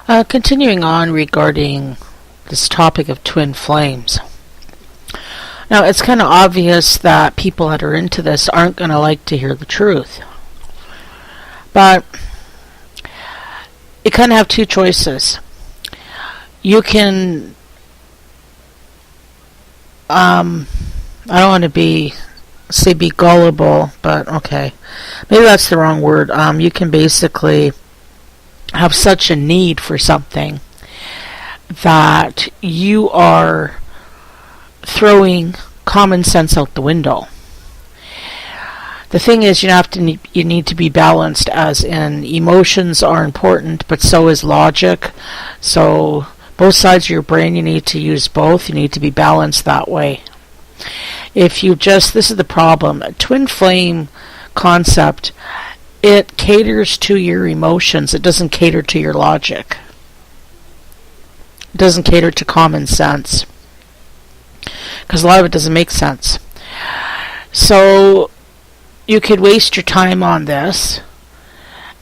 Continuing on regarding this topic of twin flames. Now, it's kind of obvious that people that are into this aren't going to like to hear the truth. But you kind of have two choices. You can, I don't want to be gullible, but okay. Maybe that's the wrong word. You can basically have such a need for something that you are throwing common sense out the window. The thing is, you need to be balanced, as in emotions are important, but so is logic. So both sides of your brain, you need to use both. You need to be balanced that way. If you just, this is the problem, a twin flame concept, it caters to your emotions. It doesn't cater to your logic. It doesn't cater to common sense, because a lot of it doesn't make sense. So you could waste your time on this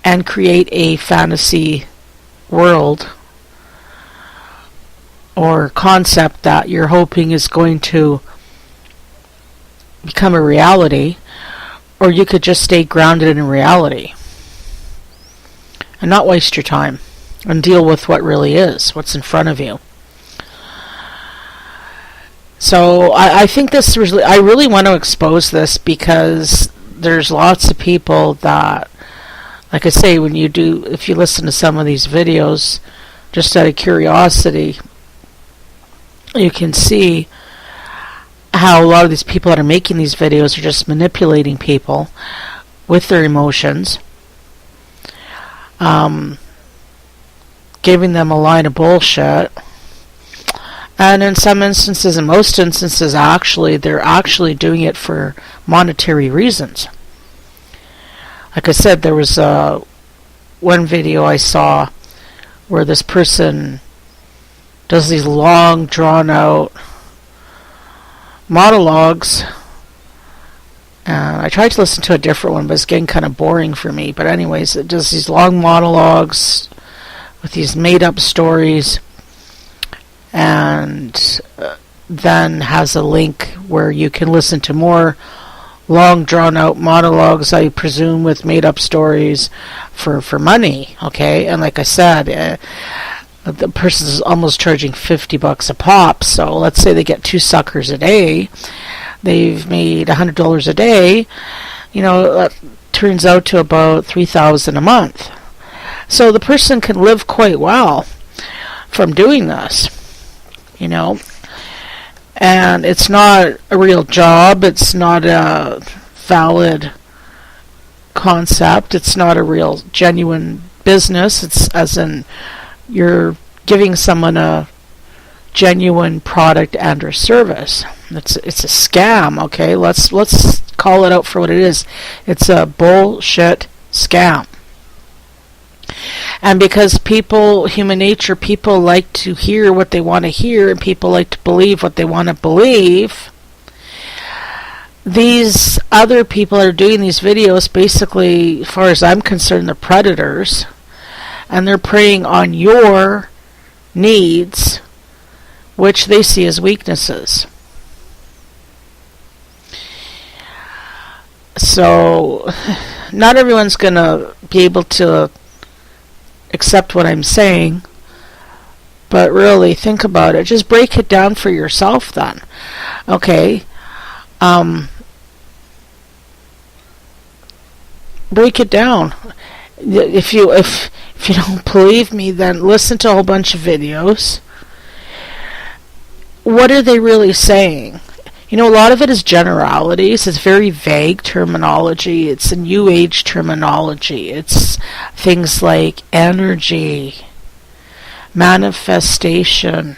and create a fantasy world or concept that you're hoping is going to become a reality, or you could just stay grounded in reality and not waste your time and deal with what really is, what's in front of you. So I think this really, I really want to expose this, because there's lots of people that, like I say, if you listen to some of these videos, just out of curiosity, you can see how a lot of these people that are making these videos are just manipulating people with their emotions, giving them a line of bullshit. And in some instances, in most instances, they're actually doing it for monetary reasons. Like I said, there was one video I saw where this person does these long, drawn-out monologues. I tried to listen to a different one, but it's getting kind of boring for me. But anyways, it does these long monologues with these made-up stories, and then has a link where you can listen to more long drawn-out monologues, I presume, with made-up stories for money, okay? And like I said, the person's almost charging $50 a pop, so let's say they get 2 suckers a day. They've made $100 a day. That turns out to about $3,000 a month. So the person can live quite well from doing this, and it's not a real job. It's not a valid concept. It's not a real genuine business. It's as in you're giving someone a genuine product and or service. It's a scam, okay? Let's call it out for what it is. It's a bullshit scam. And because human nature, people like to hear what they want to hear, and people like to believe what they want to believe, these other people that are doing these videos, basically, as far as I'm concerned, they're predators, and they're preying on your needs, which they see as weaknesses. So, not everyone's going to be able to accept what I'm saying, but really think about it. Just break it down for yourself then. Okay. Break it down. If you don't believe me, then listen to a whole bunch of videos. What are they really saying? A lot of it is generalities. It's very vague terminology. It's a new age terminology. It's things like energy, manifestation,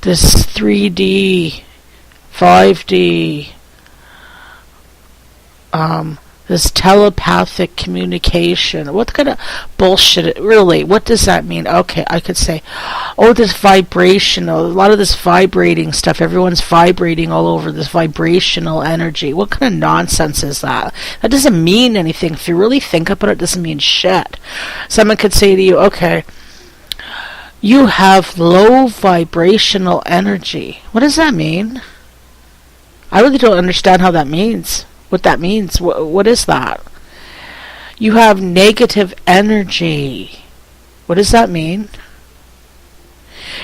this 3D, 5D, This telepathic communication. What kind of bullshit? Really, what does that mean? Okay, I could say, oh, this vibrational, a lot of this vibrating stuff. Everyone's vibrating all over, this vibrational energy. What kind of nonsense is that? That doesn't mean anything. If you really think about it, it doesn't mean shit. Someone could say to you, okay, you have low vibrational energy. What does that mean? I really don't understand how that means. What that means. What is that? You have negative energy. What does that mean?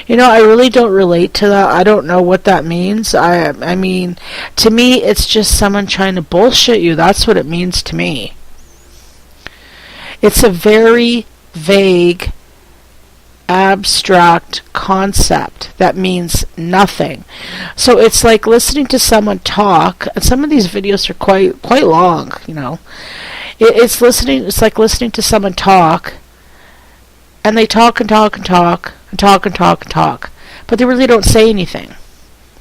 You know, I really don't relate to that. I don't know what that means. I mean, to me, it's just someone trying to bullshit you. That's what it means to me. It's a very vague, abstract concept that means nothing. So it's like listening to someone talk, and some of these videos are quite long, you know. It's like listening to someone talk, and they talk and talk and talk and talk and talk and talk, but they really don't say anything.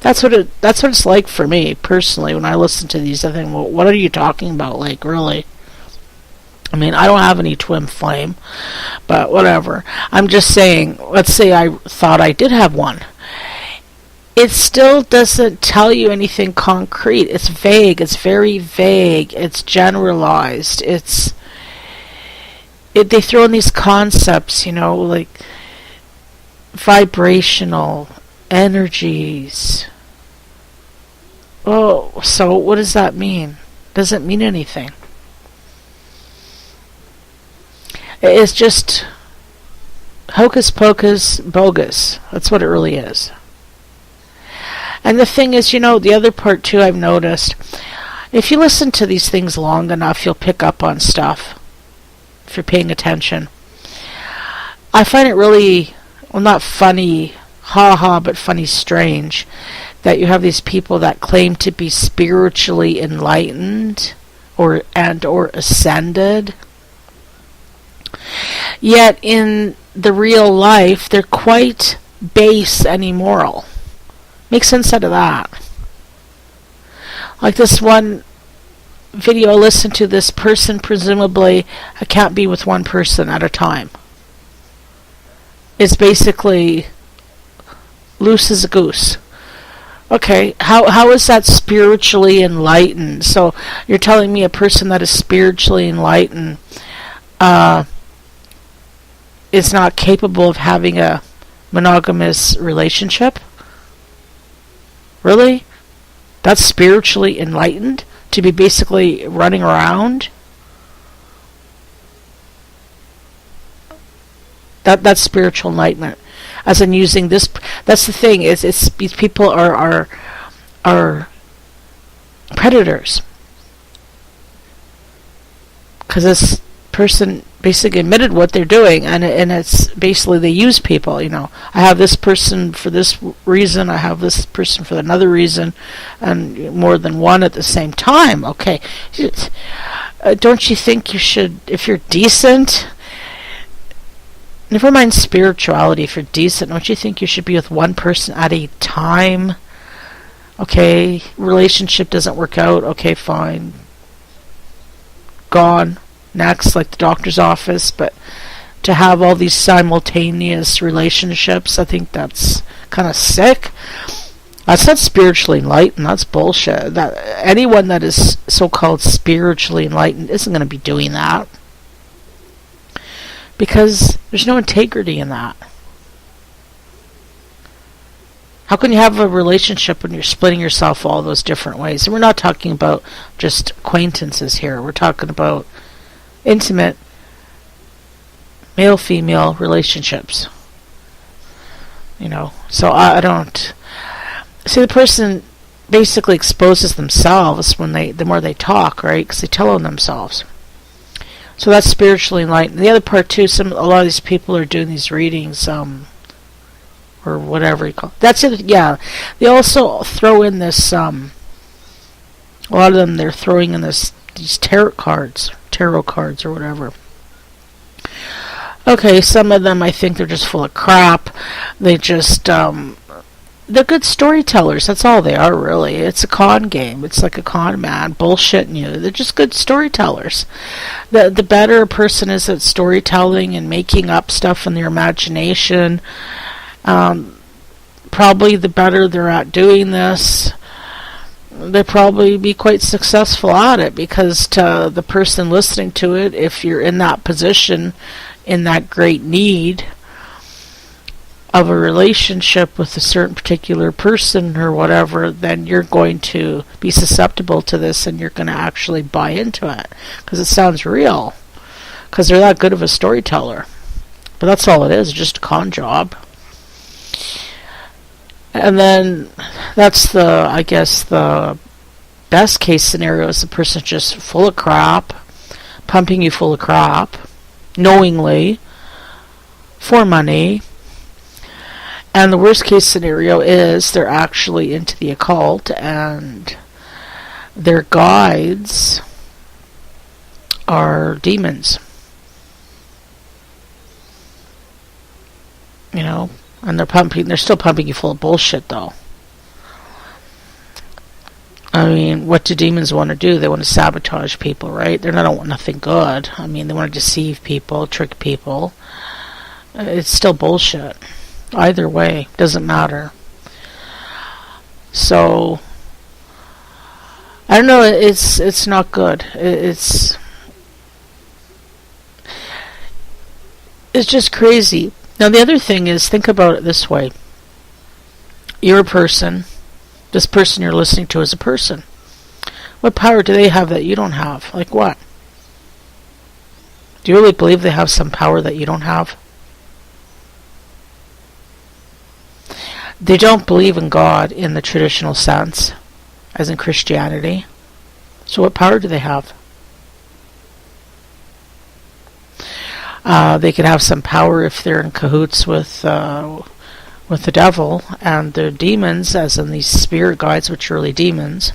That's what it's like for me personally when I listen to these. I think, well, what are you talking about? Like, really? I mean, I don't have any twin flame, but whatever. I'm just saying, let's say I thought I did have one. It still doesn't tell you anything concrete. It's vague. It's very vague. It's generalized. They throw in these concepts, you know, like vibrational energies. Oh, so what does that mean? Doesn't mean anything. It's just hocus pocus bogus. That's what it really is. And the thing is, you know, the other part too I've noticed, if you listen to these things long enough, you'll pick up on stuff if you're paying attention. I find it really, well, not funny, but funny strange, that you have these people that claim to be spiritually enlightened or ascended. Yet in the real life, they're quite base and immoral. Make sense out of that. Like this one video I listened to, this person presumably can't be with one person at a time. It's basically loose as a goose. Okay, how is that spiritually enlightened? So you're telling me a person that is spiritually enlightened is not capable of having a monogamous relationship? Really? That's spiritually enlightened? To be basically running around? That's spiritual enlightenment. As in using this, that's the thing, is these people are predators. Because this person basically admitted what they're doing, and it's basically they use people, you know. I have this person for this reason, I have this person for another reason, and more than one at the same time. Okay, don't you think you should, if you're decent, never mind spirituality, if you're decent, don't you think you should be with one person at a time? Okay, relationship doesn't work out, okay, fine, gone. Next, like the doctor's office. But to have all these simultaneous relationships, I think that's kind of sick. That's not spiritually enlightened. That's bullshit. That anyone that is so-called spiritually enlightened isn't going to be doing that, because there's no integrity in that. How can you have a relationship when you're splitting yourself all those different ways? And we're not talking about just acquaintances here. We're talking about intimate male-female relationships. You know, so I don't see, the person basically exposes themselves when the more they talk, right? Because they tell on themselves. So that's spiritually enlightened. The other part too, a lot of these people are doing these readings, or whatever you call it. That's it. Yeah, they also throw in this. A lot of them, they're throwing in these tarot cards or whatever. Okay, some of them I think they're just full of crap. They just they're good storytellers. That's all they are, really. It's a con game. It's like a con man bullshitting you. They're just good storytellers. The better a person is at storytelling and making up stuff in their imagination, probably the better they're at doing this. They probably be quite successful at it, because to the person listening to it, if you're in that position, in that great need of a relationship with a certain particular person or whatever, then you're going to be susceptible to this, and you're going to actually buy into it because it sounds real, because they're that good of a storyteller. But that's all it is, just a con job. And then that's I guess the best case scenario is the person just full of crap, pumping you full of crap, knowingly, for money. And the worst case scenario is they're actually into the occult, and their guides are demons. You know, and they're still pumping you full of bullshit, though. I mean, what do demons want to do? They want to sabotage people, right? They don't want nothing good. I mean, they want to deceive people, trick people. It's still bullshit. Either way, doesn't matter. So, I don't know, it's not good. It's just crazy. Now, the other thing is, think about it this way. You're a person. This person you're listening to is a person. What power do they have that you don't have? Like what? Do you really believe they have some power that you don't have? They don't believe in God in the traditional sense, as in Christianity. So what power do they have? They could have some power if they're in cahoots with the devil and their demons, as in these spirit guides, which are really demons.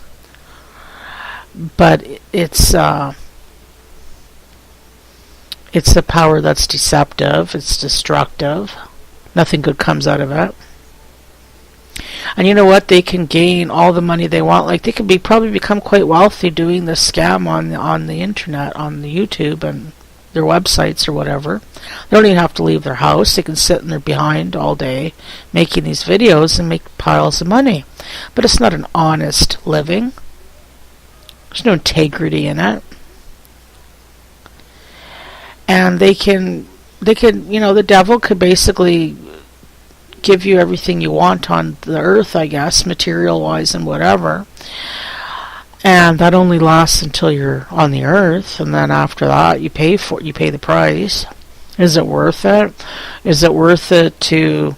But it's the power that's deceptive. It's destructive. Nothing good comes out of it. And you know what? They can gain all the money they want. Like, they can probably become quite wealthy doing this scam on the internet, on the YouTube and their websites or whatever. They don't even have to leave their house. They can sit in their behind all day making these videos and make piles of money. But it's not an honest living. There's no integrity in it. And they can, the devil could basically give you everything you want on the earth, I guess, material-wise and whatever. And that only lasts until you're on the earth, and then after that you pay the price. Is it worth it? Is it worth it to,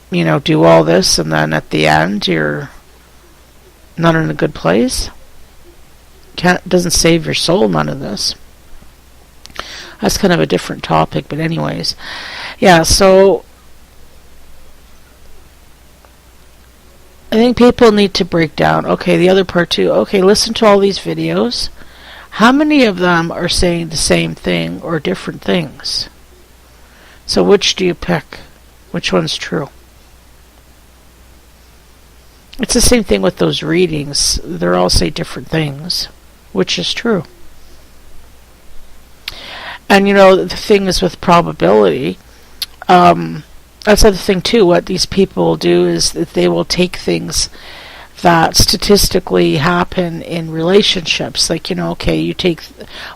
do all this, and then at the end you're not in a good place? Doesn't save your soul, none of this. That's kind of a different topic, but anyways. Yeah, so I think people need to break down, okay, the other part too, okay, listen to all these videos. How many of them are saying the same thing or different things? So which do you pick? Which one's true? It's the same thing with those readings. They're all say different things. Which is true? And the thing is with probability, that's the other thing too. What these people will do is that they will take things that statistically happen in relationships. Like, okay, you take,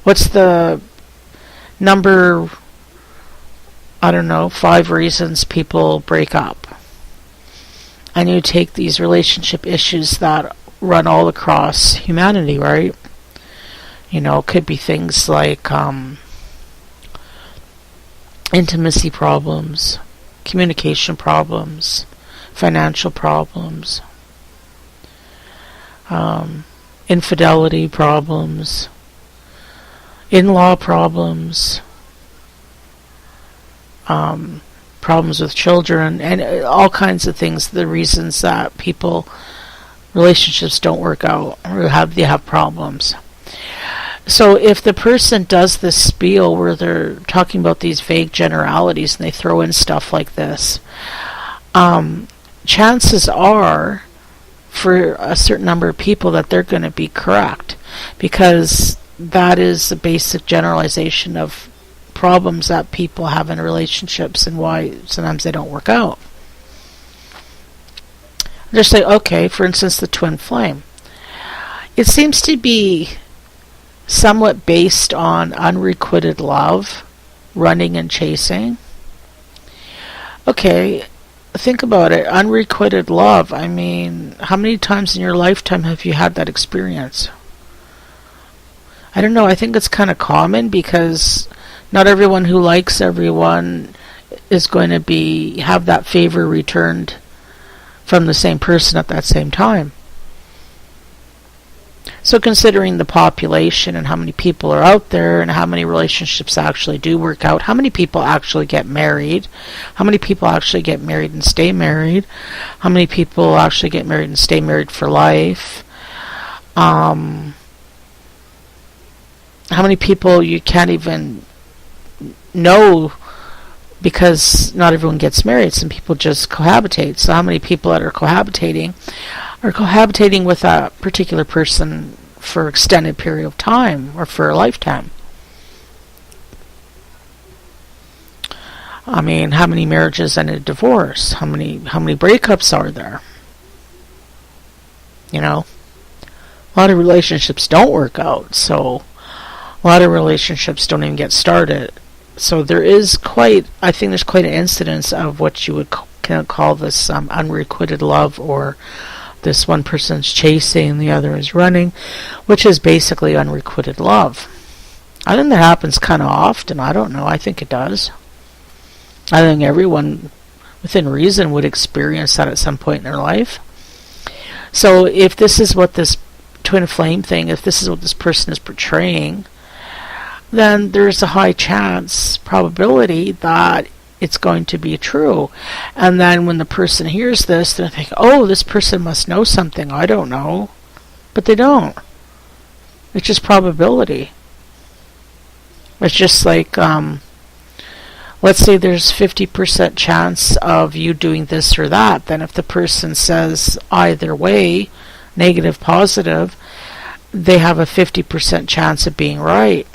what's the number, 5 reasons people break up. And you take these relationship issues that run all across humanity, right? It could be things like intimacy problems, communication problems, financial problems, infidelity problems, in-law problems, problems with children, and all kinds of things. The reasons that relationships don't work out or they have problems. So if the person does this spiel where they're talking about these vague generalities and they throw in stuff like this, chances are for a certain number of people that they're going to be correct, because that is the basic generalization of problems that people have in relationships and why sometimes they don't work out. Just say, okay, for instance, the twin flame. It seems to be somewhat based on unrequited love, running and chasing. Okay, think about it. Unrequited love. I mean, how many times in your lifetime have you had that experience? I don't know. I think it's kind of common because not everyone who likes everyone is going to have that favor returned from the same person at that same time. So considering the population and how many people are out there and how many relationships actually do work out, how many people actually get married, how many people actually get married and stay married, how many people actually get married and stay married for life, how many people you can't even know because not everyone gets married. Some people just cohabitate. So how many people that are cohabitating with a particular person for extended period of time or for a lifetime? I mean, how many marriages and a divorce? How many breakups are there? You know, a lot of relationships don't work out, so a lot of relationships don't even get started. So there is I think there's quite an incidence of what you would call this unrequited love, or this one person's chasing, the other is running, which is basically unrequited love. I think that happens kind of often. I don't know. I think it does. I think everyone within reason would experience that at some point in their life. So if this is what this twin flame thing, if this is what this person is portraying, then there's a high probability that it's going to be true. And then when the person hears this, they think, oh, this person must know something I don't know. But they don't. It's just probability. It's just like, let's say there's 50% chance of you doing this or that. Then if the person says either way, negative, positive, they have a 50% chance of being right.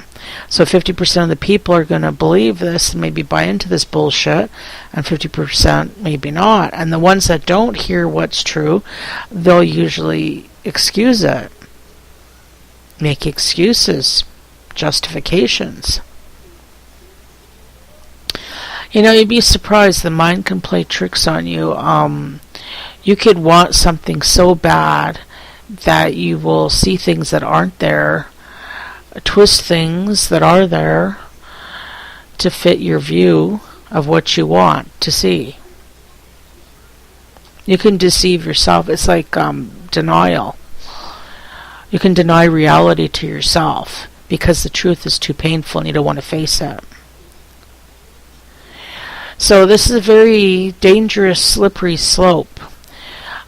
So 50% of the people are going to believe this and maybe buy into this bullshit, and 50% maybe not. And the ones that don't hear what's true, they'll usually excuse it. Make excuses, justifications. You know, you'd be surprised. The mind can play tricks on you. You could want something so bad that you will see things that aren't there, twist things that are there to fit your view of what you want to see. You can deceive yourself. It's like denial. You can deny reality to yourself because the truth is too painful and you don't want to face it. So this is a very dangerous, slippery slope,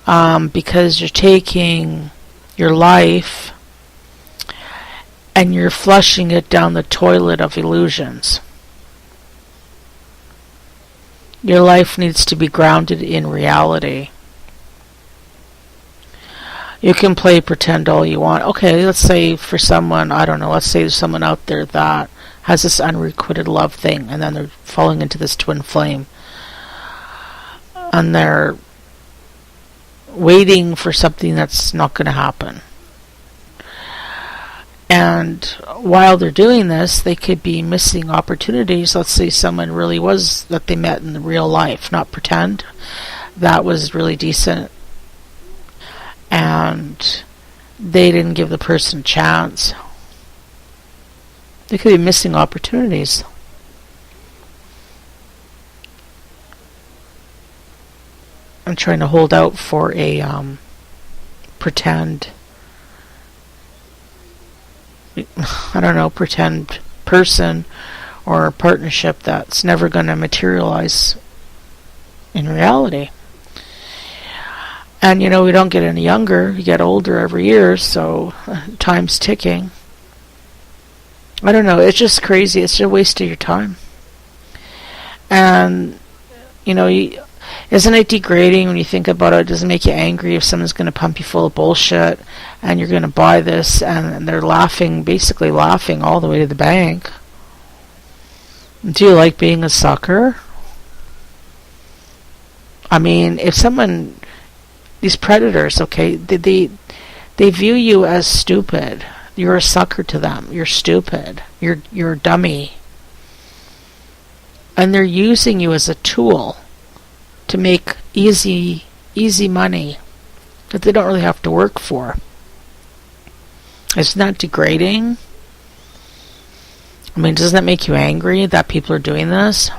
because you're taking your life and you're flushing it down the toilet of illusions. Your life needs to be grounded in reality. You can play pretend all you want. Okay, let's say for someone, I don't know, let's say there's someone out there that has this unrequited love thing, and then they're falling into this twin flame. And they're waiting for something that's not going to happen. And while they're doing this, they could be missing opportunities. Let's say someone really was that they met in the real life, not pretend. That was really decent. And they didn't give the person a chance. They could be missing opportunities. I'm trying to hold out for a pretend person or a partnership that's never going to materialize in reality. And you know, we don't get any younger, we get older every year, so time's ticking. I don't know, it's just crazy. It's just a waste of your time. And you know, Isn't it degrading when you think about it? Does it make you angry if someone's going to pump you full of bullshit and you're going to buy this and they're laughing, basically laughing all the way to the bank? Do you like being a sucker? I mean, if someone, these predators, okay, they view you as stupid. You're a sucker to them. You're stupid. You're a dummy. And they're using you as a tool to make easy money that they don't really have to work for. It's not degrading. I mean, doesn't that make you angry that people are doing this?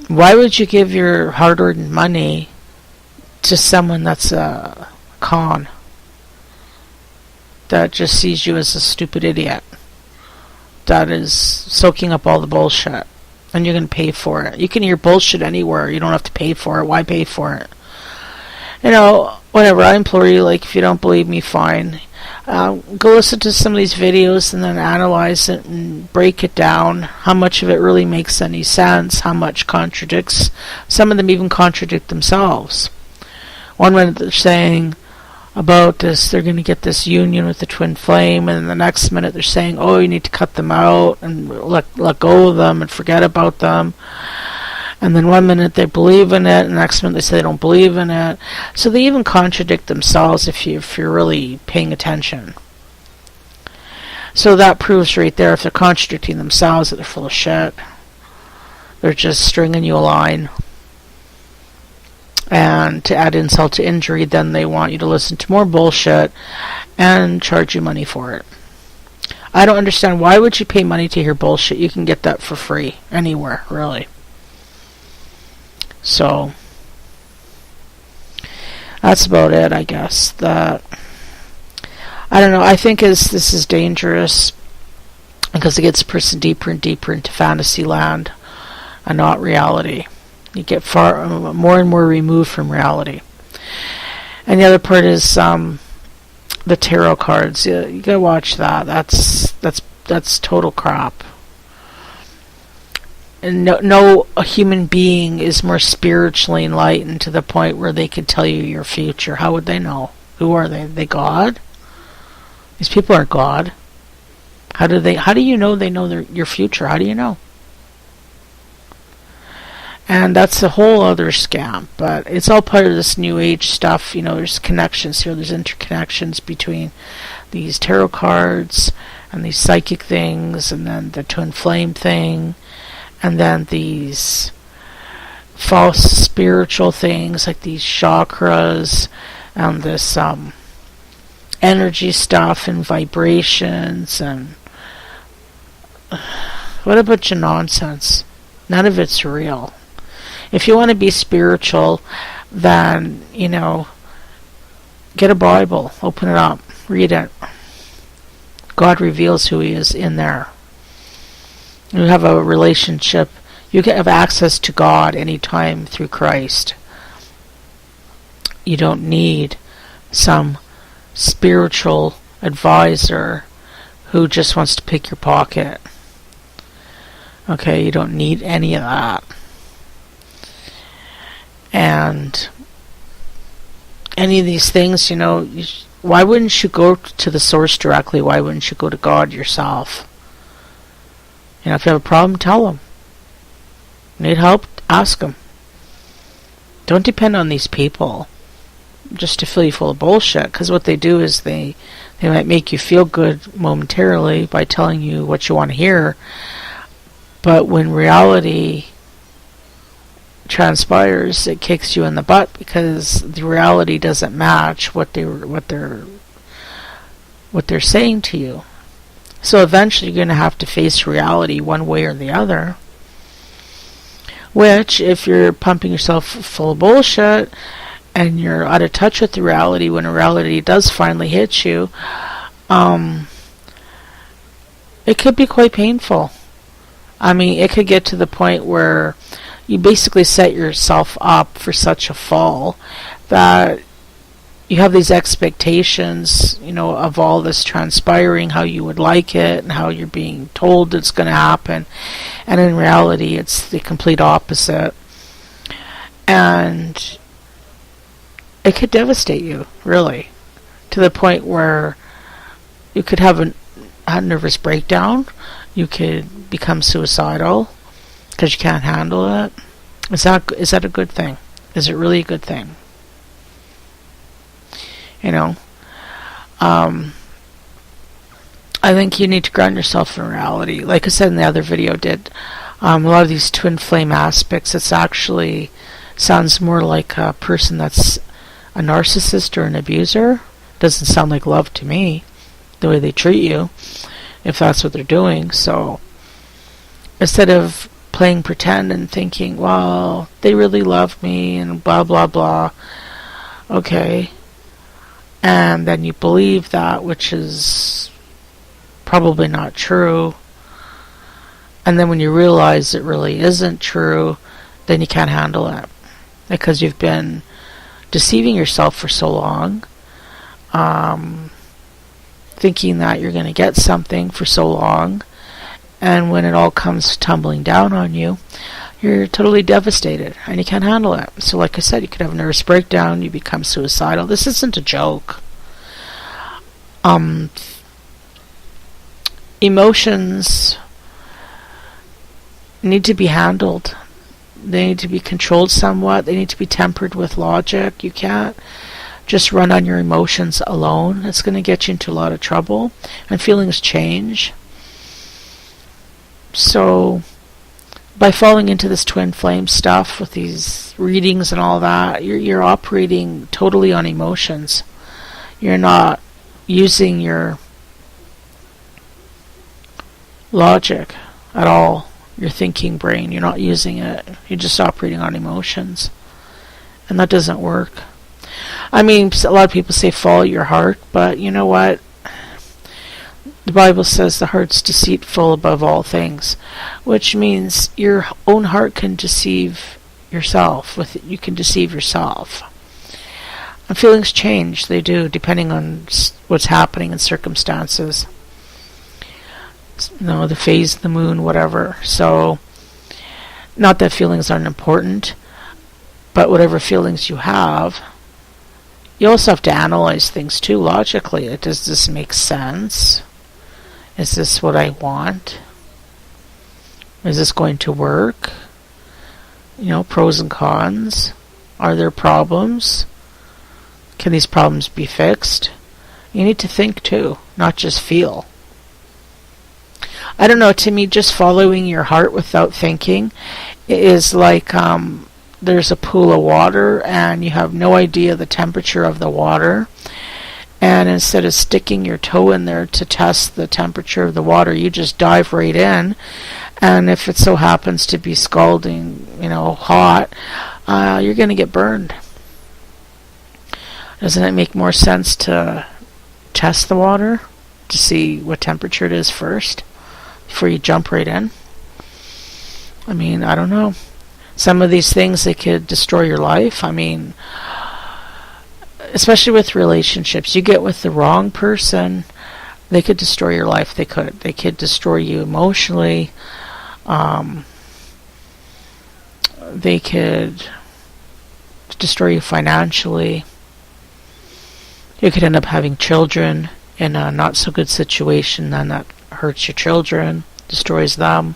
Why would you give your hard-earned money to someone that's a con, that just sees you as a stupid idiot, that is soaking up all the bullshit, and you're going to pay for it? You can hear bullshit anywhere. You don't have to pay for it. Why pay for it? You know, whatever. I implore you, like, if you don't believe me, fine. Go listen to some of these videos and then analyze it and break it down. How much of it really makes any sense? How much contradicts? Some of them even contradict themselves. One minute they're saying about this, they're going to get this union with the twin flame, and then the next minute they're saying, oh, you need to cut them out and let go of them and forget about them. And then one minute they believe in it, and the next minute they say they don't believe in it. So they even contradict themselves if you're really paying attention. So that proves right there, if they're contradicting themselves, that they're full of shit. They're just stringing you along. And to add insult to injury, then they want you to listen to more bullshit and charge you money for it. I don't understand. Why would you pay money to hear bullshit? You can get that for free anywhere, really. So that's about it, I guess. That, I don't know. I think this is dangerous because it gets a person deeper and deeper into fantasy land and not reality. You get more and more removed from reality. And the other part is the tarot cards. You gotta watch that. That's total crap. And no human being is more spiritually enlightened to the point where they could tell you your future. How would they know? Who are they? Are they God? These people aren't God. How do you know they know your future? How do you know? And that's a whole other scam, but it's all part of this new age stuff. You know, there's connections here, there's interconnections between these tarot cards and these psychic things, and then the twin flame thing, and then these false spiritual things like these chakras and this energy stuff and vibrations, and what a bunch of nonsense. None of it's real. If you want to be spiritual, then, you know, get a Bible, open it up, read it. God reveals who He is in there. You have a relationship. You can have access to God anytime through Christ. You don't need some spiritual advisor who just wants to pick your pocket. Okay, you don't need any of that. And any of these things, you know, why wouldn't you go to the source directly? Why wouldn't you go to God yourself? You know, if you have a problem, tell Him. Need help? Ask Him. Don't depend on these people just to fill you full of bullshit, because what they do is they might make you feel good momentarily by telling you what you want to hear, but when reality transpires, it kicks you in the butt because the reality doesn't match what they're saying to you. So eventually you're going to have to face reality one way or the other, which, if you're pumping yourself full of bullshit and you're out of touch with the reality, when reality does finally hit you, it could be quite painful. I mean, it could get to the point where you basically set yourself up for such a fall that you have these expectations, you know, of all this transpiring, how you would like it, and how you're being told it's going to happen. and in reality it's the complete opposite. And it could devastate you, really, to the point where you could have a nervous breakdown. You could become suicidal because you can't handle it. Is that a good thing? Is it really a good thing? You know, I think you need to ground yourself in reality. Like I said in the other video, a lot of these twin flame aspects, it's actually sounds more like a person that's a narcissist or an abuser. Doesn't sound like love to me, the way they treat you, if that's what they're doing. So instead of playing pretend and thinking, well, they really love me and blah blah blah, okay, and then you believe that, which is probably not true, and then when you realize it really isn't true, then you can't handle it because you've been deceiving yourself for so long, thinking that you're going to get something for so long, and when it all comes tumbling down on you, you're totally devastated and you can't handle it. So like I said, you could have a nervous breakdown, you become suicidal. This isn't a joke. Emotions need to be handled. They need to be controlled somewhat. They need to be tempered with logic. You can't just run on your emotions alone. It's going to get you into a lot of trouble, and feelings change. So by falling into this twin flame stuff with these readings and all that, you're operating totally on emotions. You're not using your logic at all, your thinking brain. You're not using it. You're just operating on emotions, and that doesn't work. I mean, a lot of people say follow your heart, but you know what? The Bible says the heart's deceitful above all things, which means your own heart can deceive yourself. You can deceive yourself. And feelings change. They do, depending on what's happening in circumstances. You know, the phase, the moon, whatever. So, not that feelings aren't important, but whatever feelings you have, you also have to analyze things too logically. Does this make sense? Is this what I want? Is this going to work? You know, pros and cons. Are there problems? Can these problems be fixed? You need to think too, not just feel. I don't know, to me, just following your heart without thinking is like there's a pool of water and you have no idea the temperature of the water. And instead of sticking your toe in there to test the temperature of the water, you just dive right in. And if it so happens to be scalding, hot, you're going to get burned. Doesn't it make more sense to test the water to see what temperature it is first before you jump right in? I mean, I don't know. Some of these things, they could destroy your life. I mean, especially with relationships, you get with the wrong person, they could destroy your life. They could destroy you emotionally. They could destroy you financially. You could end up having children in a not so good situation, then that hurts your children, destroys them.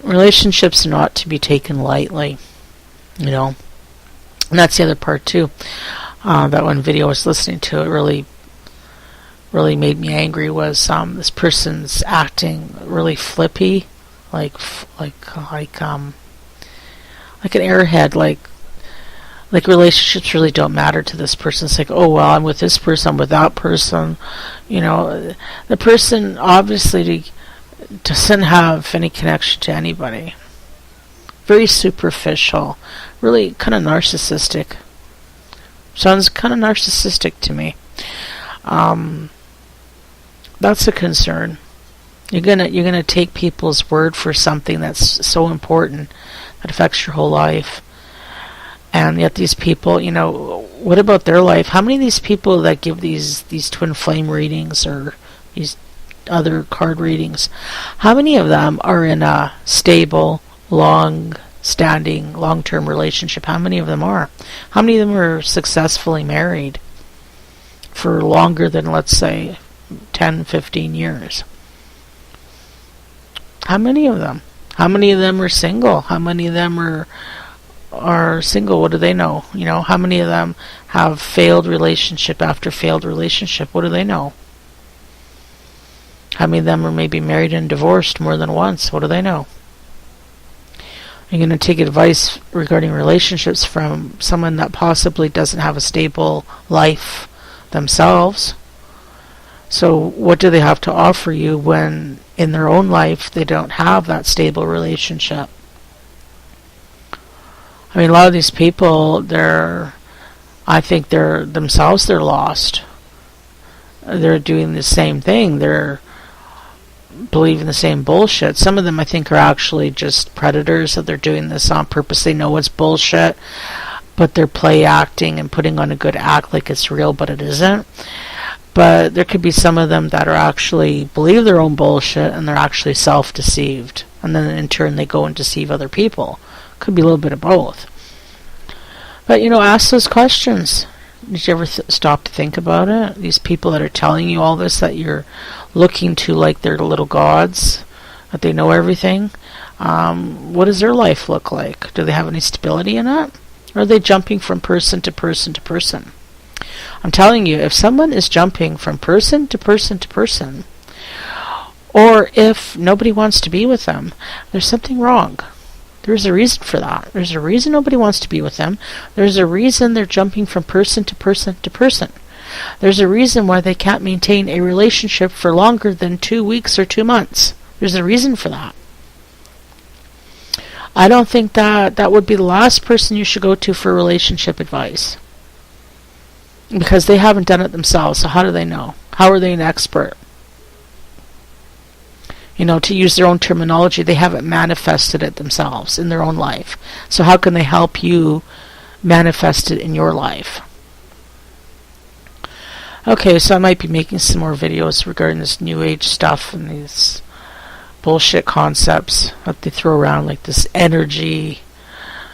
Relationships are not to be taken lightly, And that's the other part too. That one video I was listening to, it really made me angry. Was this person's acting really flippy, like an airhead, like relationships really don't matter to this person. It's like, oh well, I'm with this person, I'm with that person. The person obviously doesn't have any connection to anybody. Very superficial, really kind of narcissistic. Sounds kind of narcissistic to me. That's a concern. You're gonna take people's word for something that's so important that affects your whole life, and yet these people, what about their life? How many of these people that give these twin flame readings or these other card readings, how many of them are in a stable, long-standing, long-term relationship? How many of them are? How many of them are successfully married for longer than, let's say, 10, 15 years? How many of them? How many of them are single? How many of them are single? What do they know? You know, how many of them have failed relationship after failed relationship? What do they know? How many of them are maybe married and divorced more than once? What do they know? You're going to take advice regarding relationships from someone that possibly doesn't have a stable life themselves. So what do they have to offer you when in their own life they don't have that stable relationship? I mean, a lot of these people, I think they're lost. They're doing the same thing. They're believing the same bullshit. Some of them, I think, are actually just predators, that they're doing this on purpose. They know it's bullshit, but they're play acting and putting on a good act like it's real, but it isn't. But there could be some of them that are actually believe their own bullshit, and they're actually self-deceived. And then in turn they go and deceive other people. Could be a little bit of both. But, you know, ask those questions. Did you ever stop to think about it? These people that are telling you all this, that you're looking to like they're little gods, that they know everything. What does their life look like? Do they have any stability in it? Or are they jumping from person to person to person? I'm telling you, if someone is jumping from person to person to person, or if nobody wants to be with them, there's something wrong. There's a reason for that. There's a reason nobody wants to be with them. There's a reason they're jumping from person to person to person. There's a reason why they can't maintain a relationship for longer than 2 weeks or 2 months. There's a reason for that. I don't think that would be the last person you should go to for relationship advice, because they haven't done it themselves. So how do they know? How are they an expert? You know, to use their own terminology, they haven't manifested it themselves in their own life. So how can they help you manifest it in your life? Okay, so I might be making some more videos regarding this New Age stuff and these bullshit concepts that they throw around, like this energy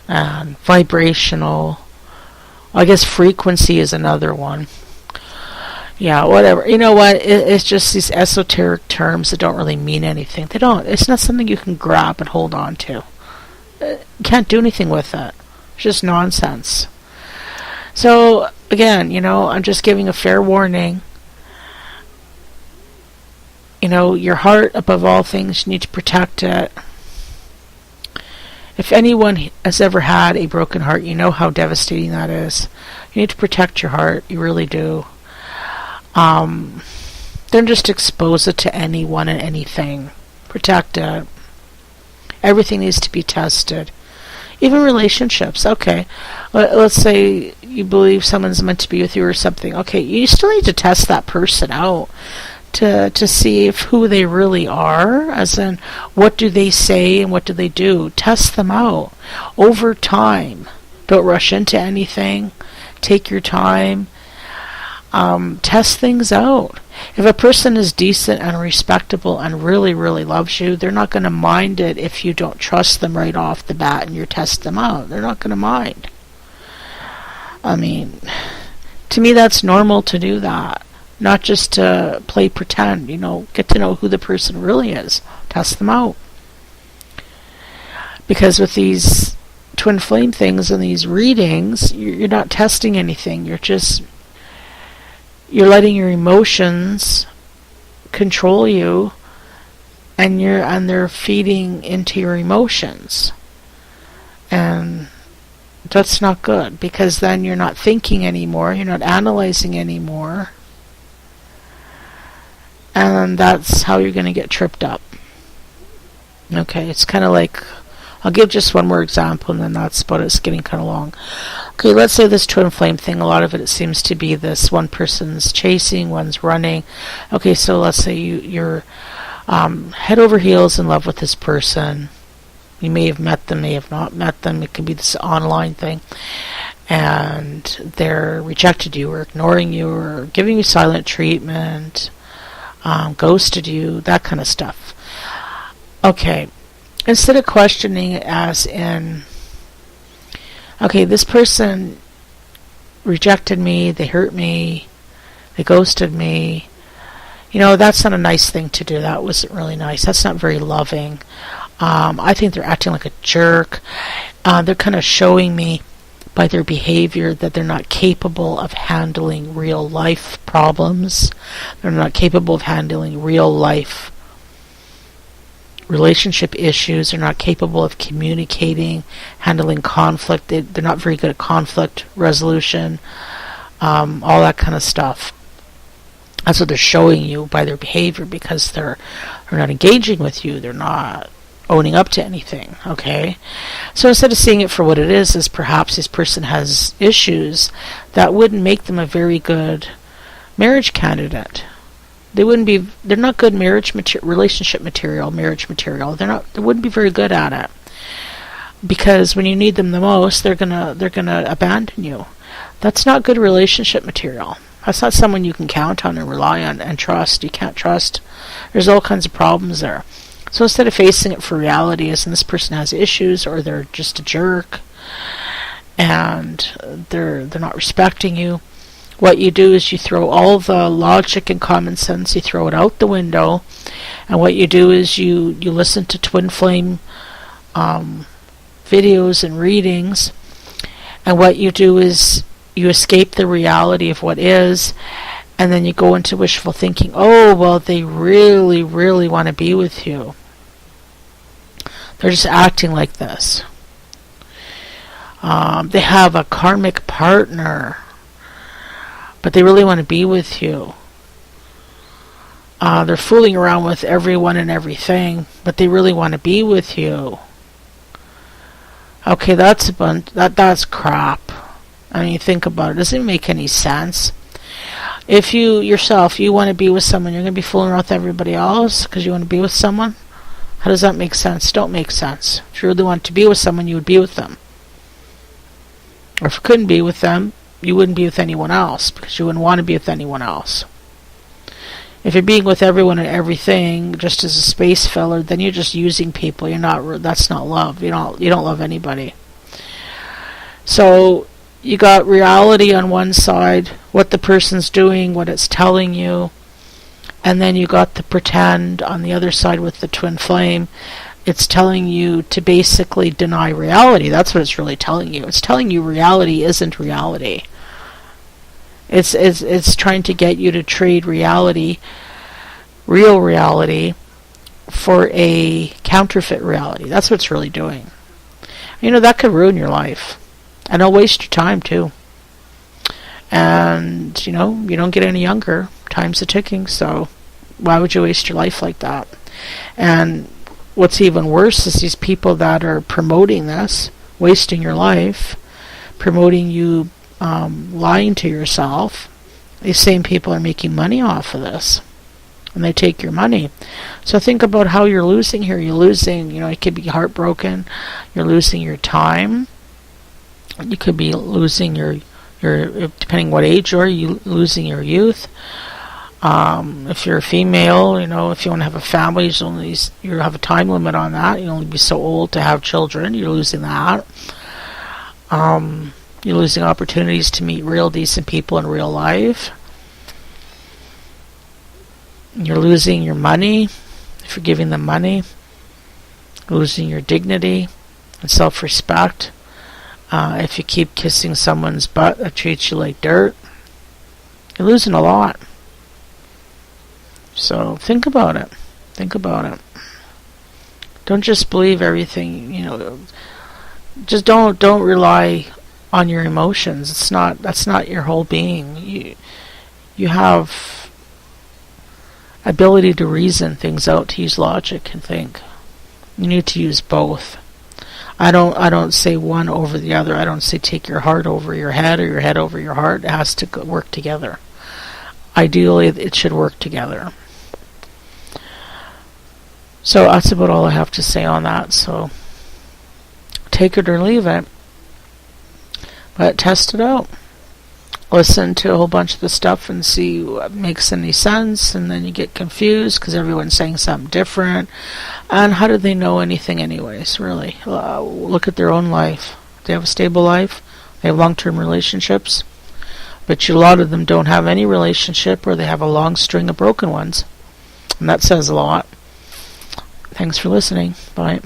and vibrational. I guess frequency is another one. Yeah, whatever. You know what? It's just these esoteric terms that don't really mean anything. They don't. It's not something you can grab and hold on to. You can't do anything with it. It's just nonsense. So, again, you know, I'm just giving a fair warning. You know, your heart, above all things, you need to protect it. If anyone has ever had a broken heart, you know how devastating that is. You need to protect your heart. You really do. Don't just expose it to anyone and anything. Protect it. Everything needs to be tested. Even relationships. Okay, let's say you believe someone's meant to be with you or something. Okay, you still need to test that person out to see if who they really are, as in what do they say and what do they do. Test them out over time. Don't rush into anything. Take your time. Test things out. If a person is decent and respectable and really, really loves you, they're not going to mind it if you don't trust them right off the bat and you test them out. They're not going to mind. I mean, to me that's normal to do that. Not just to play pretend, you know, get to know who the person really is. Test them out. Because with these twin flame things and these readings, you're not testing anything. You're letting your emotions control you, and they're feeding into your emotions. And that's not good, because then you're not thinking anymore, you're not analyzing anymore. And that's how you're going to get tripped up. Okay, it's kind of like, I'll give just one more example, and then that's about it. It's getting kind of long. Okay, let's say this twin flame thing, a lot of it seems to be this one person's chasing, one's running. Okay, so let's say you're head over heels in love with this person. You may have met them, may have not met them. It could be this online thing. And they're rejected you, or ignoring you, or giving you silent treatment. ghosted you, that kind of stuff. Okay, instead of questioning it as in, okay, this person rejected me, they hurt me, they ghosted me. That's not a nice thing to do. That wasn't really nice. That's not very loving. I think they're acting like a jerk. They're kind of showing me by their behavior that they're not capable of handling real life problems. They're not capable of handling real life relationship issues. They're not capable of communicating, handling conflict. They're not very good at conflict resolution, all that kind of stuff. That's what they're showing you by their behavior, because they're not engaging with you. They're not owning up to anything, okay? So instead of seeing it for what it is perhaps this person has issues, that wouldn't make them a very good marriage candidate. They're not good relationship material, marriage material. They wouldn't be very good at it. Because when you need them the most, they're gonna abandon you. That's not good relationship material. That's not someone you can count on and rely on and trust. You can't trust. There's all kinds of problems there. So instead of facing it for reality as in this person has issues, or they're just a jerk and they're not respecting you, what you do is you throw all the logic and common sense, you throw it out the window, and what you do is you listen to Twin Flame videos and readings, and what you do is you escape the reality of what is, and then you go into wishful thinking. Oh, well, they really, really want to be with you. They're just acting like this. They have a karmic partner, but they really want to be with you. They're fooling around with everyone and everything, but they really want to be with you. Okay, that's crap. I mean, think about it. It doesn't make any sense. If you want to be with someone, you're going to be fooling around with everybody else because you want to be with someone? How does that make sense? Don't make sense. If you really want to be with someone, you would be with them. Or if you couldn't be with them, you wouldn't be with anyone else because you wouldn't want to be with anyone else. If you're being with everyone and everything just as a space filler, then you're just using people. That's not love. You don't love anybody. So you got reality on one side, what the person's doing, what it's telling you, and then you got the pretend on the other side with the twin flame. It's telling you to basically deny reality. That's what it's really telling you. It's telling you reality isn't reality. It's trying to get you to trade reality, real reality, for a counterfeit reality. That's what it's really doing. That could ruin your life. And it'll waste your time too. And, you don't get any younger. Time's a ticking, so why would you waste your life like that? And what's even worse is these people that are promoting this, wasting your life, promoting you lying to yourself. These same people are making money off of this. And they take your money. So think about how you're losing here. You're losing, you could be heartbroken. You're losing your time. You could be losing your depending what age you're losing your youth. If you're a female, if you want to have a family, you have a time limit on that. You only be so old to have children. You're losing that. You're losing opportunities to meet real decent people in real life. You're losing your money if you're giving them money. Losing your dignity and self-respect. If you keep kissing someone's butt that treats you like dirt, you're losing a lot. So think about it. Think about it. Don't just believe everything. Just don't rely on your emotions. That's not your whole being. You have ability to reason things out, to use logic and think. You need to use both. I don't say one over the other. I don't say take your heart over your head or your head over your heart. It has to work together. Ideally, it should work together. So that's about all I have to say on that. So take it or leave it. But test it out. listen to a whole bunch of the stuff and see what makes any sense, and then you get confused because everyone's saying something different. And how do they know anything anyways, really? Look at their own life. They have a stable life. They have long-term relationships. But a lot of them don't have any relationship, or they have a long string of broken ones. And that says a lot. Thanks for listening. Bye.